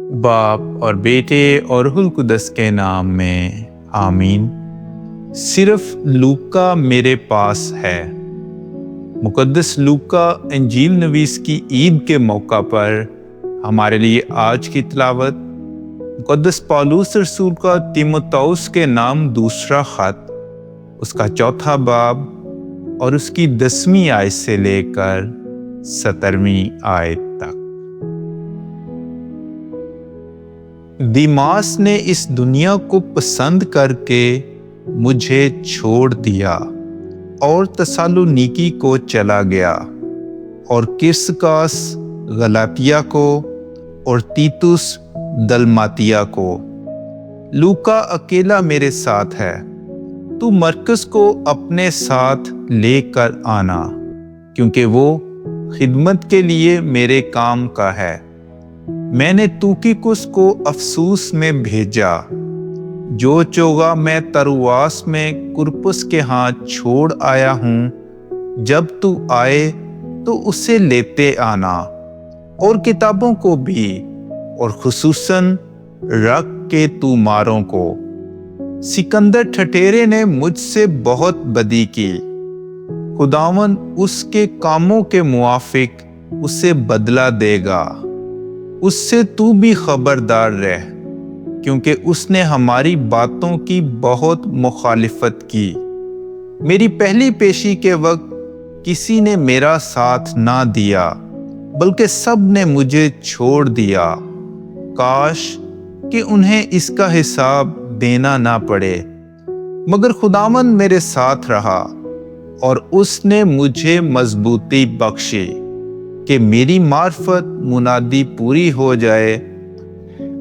باپ اور بیٹے اور روح القدس کے نام میں آمین۔ صرف لوکا میرے پاس ہے۔ مقدس لوکا انجیل نویس کی عید کے موقع پر ہمارے لیے آج کی تلاوت مقدس پولس رسول کا تیموتھوس کے نام دوسرا خط، اس کا 4 باب اور اس کی 10ویں آیت سے لے کر 17ویں آیت تک۔ دیماس نے اس دنیا کو پسند کر کے مجھے چھوڑ دیا اور تسالونیکی کو چلا گیا، اور کرسکاس غلاطیہ کو اور تیتس دلماتیا کو۔ لوکا اکیلا میرے ساتھ ہے، تو مرکز کو اپنے ساتھ لے کر آنا، کیونکہ وہ خدمت کے لیے میرے کام کا ہے۔ میں نے توکیکس کو افسوس میں بھیجا، جو چوغا میں ترواس میں کرپس کے ہاں چھوڑ آیا ہوں۔ جب تو آئے تو اسے لیتے آنا، اور کتابوں کو بھی، اور خصوصاً رکھ کے توماروں کو۔ سکندر ٹھٹیرے نے مجھ سے بہت بدی کی، خداوند اس کے کاموں کے موافق اسے بدلہ دے گا۔ اس سے تو بھی خبردار رہ، کیونکہ اس نے ہماری باتوں کی بہت مخالفت کی۔ میری پہلی پیشی کے وقت کسی نے میرا ساتھ نہ دیا، بلکہ سب نے مجھے چھوڑ دیا۔ کاش کہ انہیں اس کا حساب دینا نہ پڑے، مگر خداوند میرے ساتھ رہا، اور اس نے مجھے مضبوطی بخشی کہ میری معرفت منادی پوری ہو جائے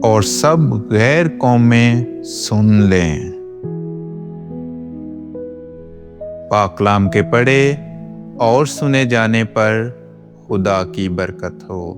اور سب غیر قومیں سن لیں۔ پاک کلام کے پڑھے اور سنے جانے پر خدا کی برکت ہو۔